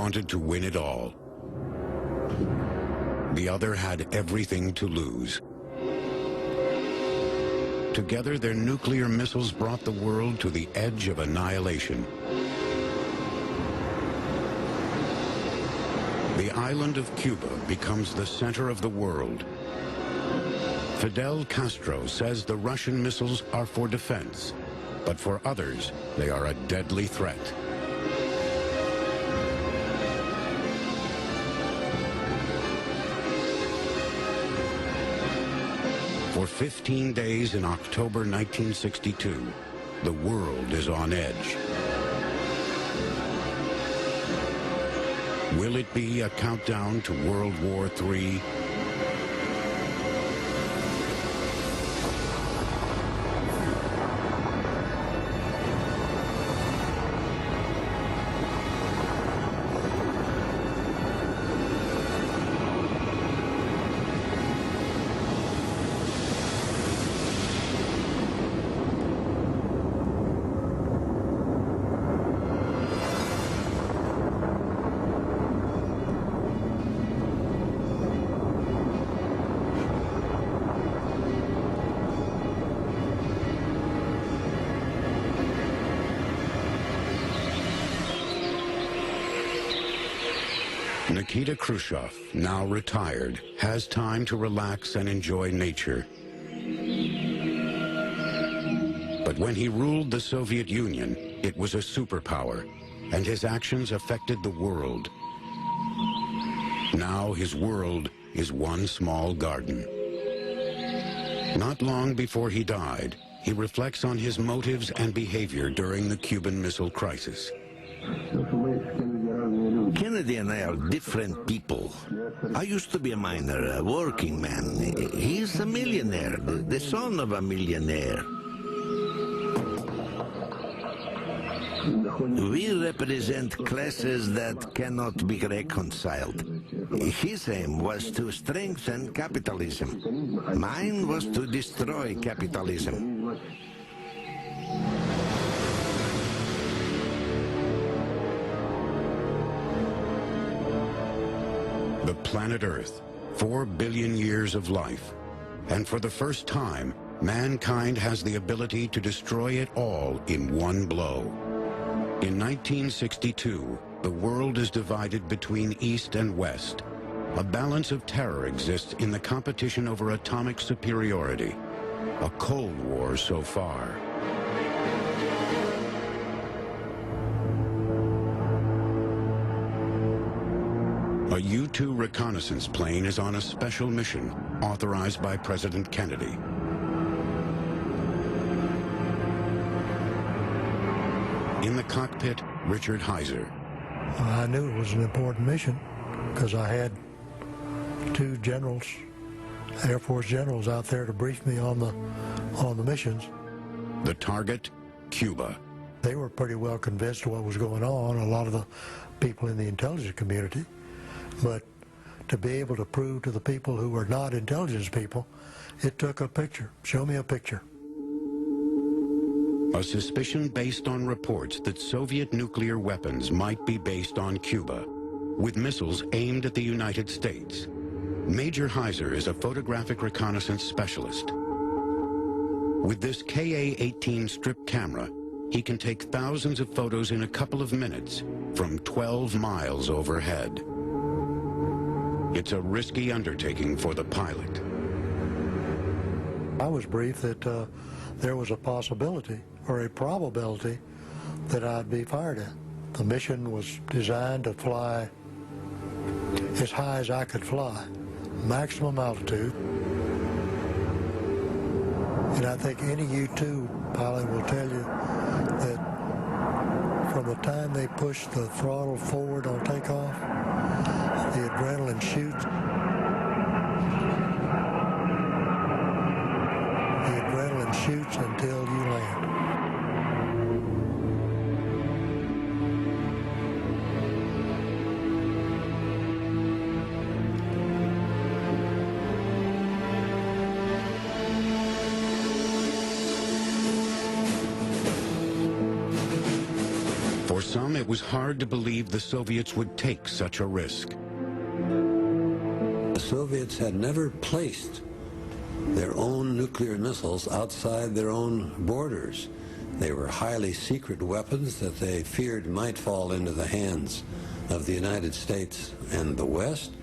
wanted to win it all. The other had everything to lose. Together, their nuclear missiles brought the world to the edge of annihilation. The island of Cuba becomes the center of the world. Fidel Castro says the Russian missiles are for defense, but for others, they are a deadly threat. For 15 days in October 1962, the world is on edge. Will it be a countdown to World War III? Nikita Khrushchev, now retired, has time to relax and enjoy nature. But when he ruled the Soviet Union, it was a superpower, and his actions affected the world. Now his world is one small garden. Not long before he died, he reflects on his motives and behavior during the Cuban Missile Crisis. Kennedy and I are different people. I used to be a miner, a working man. He's a millionaire, the son of a millionaire. We represent classes that cannot be reconciled. His aim was to strengthen capitalism. Mine was to destroy capitalism. The planet Earth, 4 billion years of life. And for the first time, mankind has the ability to destroy it all in one blow. In 1962, the world is divided between East and West. A balance of terror exists in the competition over atomic superiority. A Cold War so far. A U-2 reconnaissance plane is on a special mission authorized by President Kennedy. In the cockpit, Richard Heiser. I knew it was an important mission because I had 2 generals, Air Force generals out there to brief me on the missions. The target, Cuba. They were pretty well convinced of what was going on, a lot of the people in the intelligence community. But to be able to prove to the people who were not intelligence people, it took a picture. Show me a picture. A suspicion based on reports that Soviet nuclear weapons might be based on Cuba, with missiles aimed at the United States. Major Heiser is a photographic reconnaissance specialist. With this Ka-18 strip camera, he can take thousands of photos in a couple of minutes from 12 miles overhead. It's a risky undertaking for the pilot. I was briefed that there was a possibility or a probability that I'd be fired at. The mission was designed to fly as high as I could fly, maximum altitude. And I think any U-2 pilot will tell you that from the time they push the throttle forward on takeoff, the adrenaline shoots. The adrenaline shoots until you land. For some, it was hard to believe the Soviets would take such a risk. The Soviets had never placed their own nuclear missiles outside their own borders. They were highly secret weapons that they feared might fall into the hands of the United States and the West.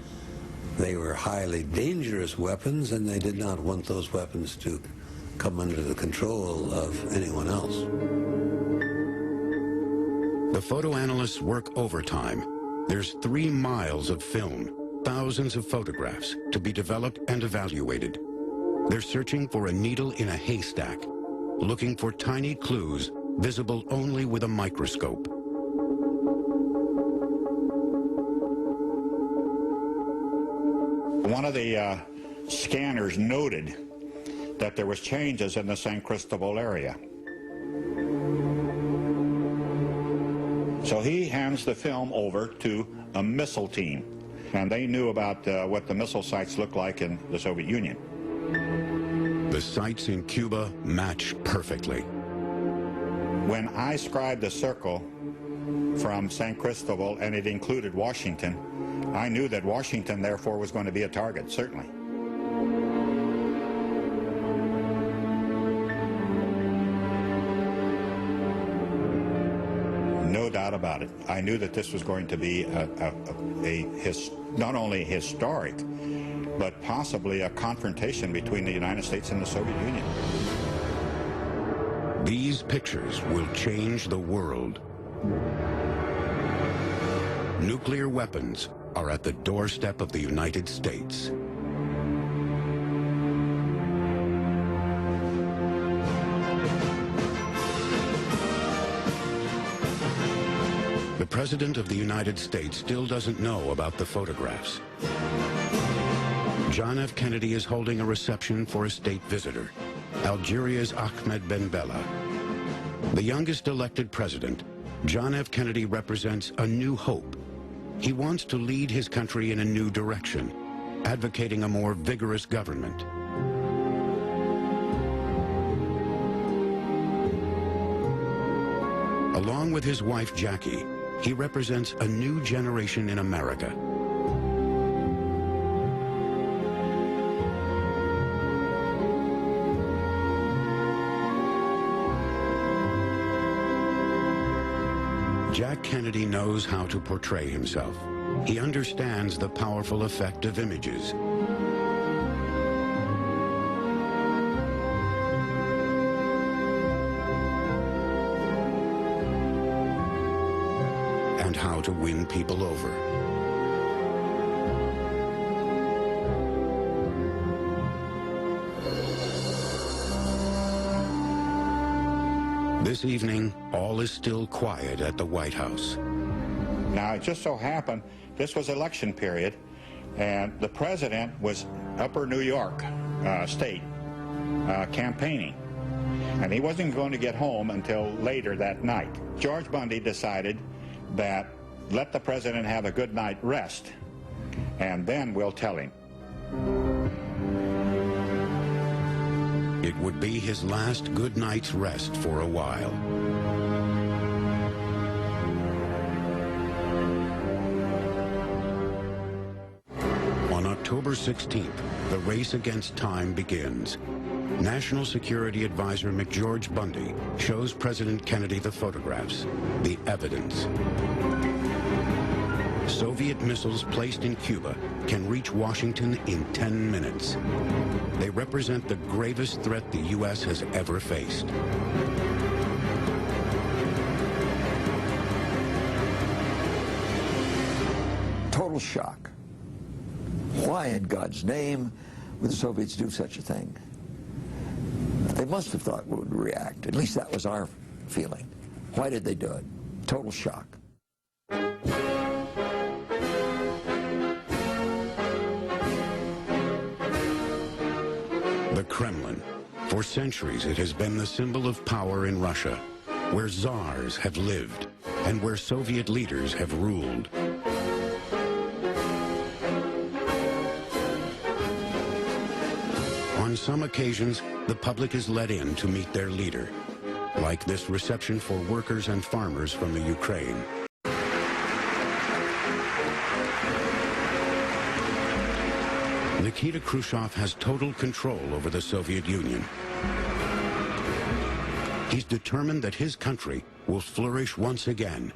They were highly dangerous weapons, and they did not want those weapons to come under the control of anyone else. The photo analysts work overtime. There's 3 miles of film, thousands of photographs to be developed and evaluated. They're searching for a needle in a haystack, looking for tiny clues visible only with a microscope. One of the scanners noted that there was changes in the San Cristobal area. So he hands the film over to a missile team, and they knew about what the missile sites looked like in the Soviet Union. The sites in Cuba match perfectly. When I scribed a circle from San Cristobal and it included Washington, I knew that Washington, therefore, was going to be a target, certainly. No doubt about it. I knew that this was going to be not only historic, but possibly a confrontation between the United States and the Soviet Union. These pictures will change the world. Nuclear weapons are at the doorstep of the United States. The President of the United States still doesn't know about the photographs. John F. Kennedy is holding a reception for a state visitor, Algeria's Ahmed Ben Bella. The youngest elected president, John F. Kennedy represents a new hope. He wants to lead his country in a new direction, advocating a more vigorous government. Along with his wife, Jackie, he represents a new generation in America. Jack Kennedy knows how to portray himself. He understands the powerful effect of images. And how to win people over. This evening, all is still quiet at the White House. Now, it just so happened this was election period, and the president was upper New York state campaigning, and he wasn't going to get home until later that night. George Bundy decided that let the president have a good night rest, and then we'll tell him. It would be his last good night's rest for a while. On October 16th, the race against time begins. National Security Advisor McGeorge Bundy shows President Kennedy the photographs, the evidence. Soviet missiles placed in Cuba can reach Washington in 10 minutes. They represent the gravest threat the U.S. has ever faced. Total shock. Why in God's name would the Soviets do such a thing? They must have thought we would react. At least that was our feeling. Why did they do it? Total shock. The Kremlin. For centuries, it has been the symbol of power in Russia, where czars have lived and where Soviet leaders have ruled. On some occasions, the public is let in to meet their leader, like this reception for workers and farmers from the Ukraine. Nikita Khrushchev has total control over the Soviet Union. He's determined that his country will flourish once again,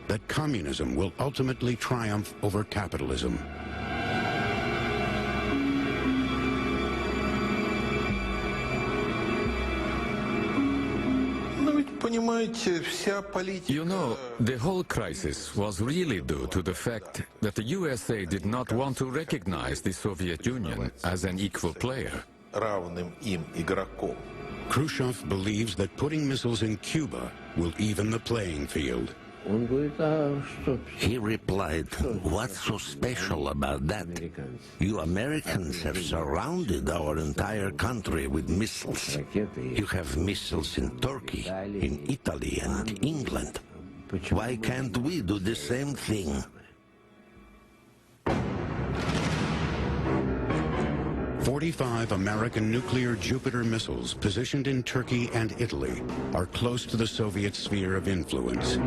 that communism will ultimately triumph over capitalism. You know, the whole crisis was really due to the fact that the USA did not want to recognize the Soviet Union as an equal player. Khrushchev believes that putting missiles in Cuba will even the playing field. He replied, "What's so special about that? You Americans have surrounded our entire country with missiles. You have missiles in Turkey, in Italy, and England. Why can't we do the same thing?" 45 American nuclear Jupiter missiles positioned in Turkey and Italy are close to the Soviet sphere of influence.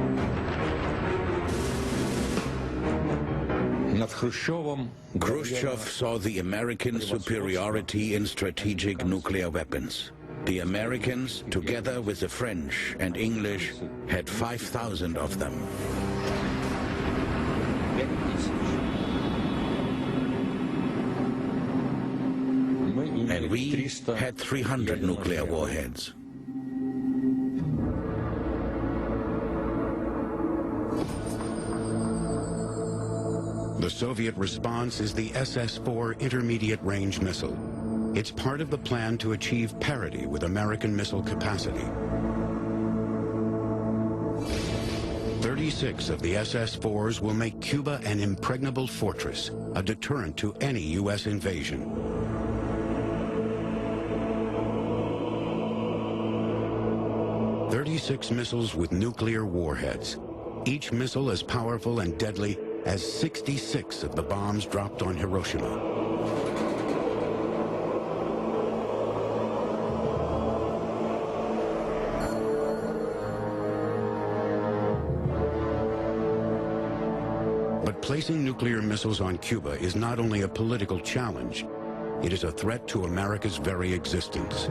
Khrushchev saw the American superiority in strategic nuclear weapons. The Americans, together with the French and English, had 5,000 of them. And we had 300 nuclear warheads. The Soviet response is the SS-4 intermediate-range missile. It's part of the plan to achieve parity with American missile capacity. 36 of the SS-4s will make Cuba an impregnable fortress, a deterrent to any U.S. invasion. Six missiles with nuclear warheads, each missile as powerful and deadly as 66 of the bombs dropped on Hiroshima. But placing nuclear missiles on Cuba is not only a political challenge, it is a threat to America's very existence.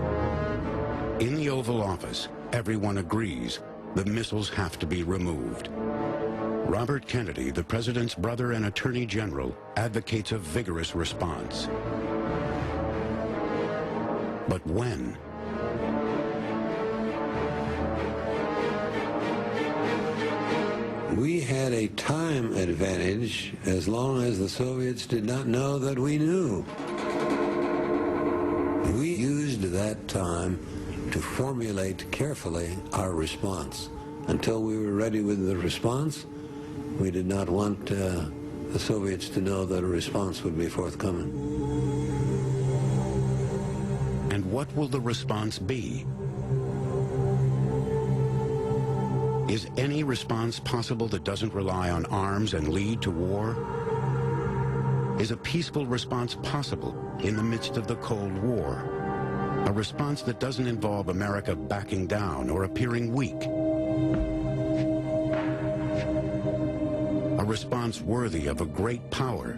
In the Oval Office, everyone agrees the missiles have to be removed. Robert Kennedy, the president's brother and attorney general, advocates a vigorous response. But when? We had a time advantage as long as the Soviets did not know that we knew. We used that time to formulate carefully our response. Until we were ready with the response, we did not want the Soviets to know that a response would be forthcoming. And what will the response be? Is any response possible that doesn't rely on arms and lead to war? Is a peaceful response possible in the midst of the Cold War? A response that doesn't involve America backing down or appearing weak? A response worthy of a great power?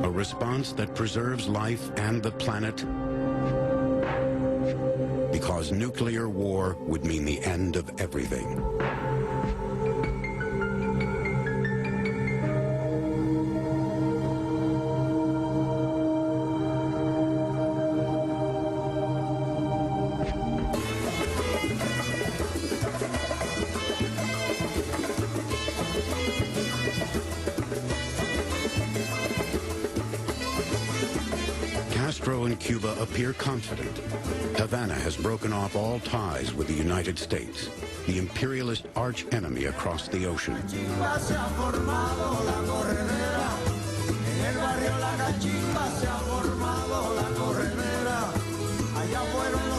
A response that preserves life and the planet? Because nuclear war would mean the end of everything. Castro and Cuba appear confident. Havana has broken off all ties with the United States, the imperialist arch-enemy across the ocean. Allá fueron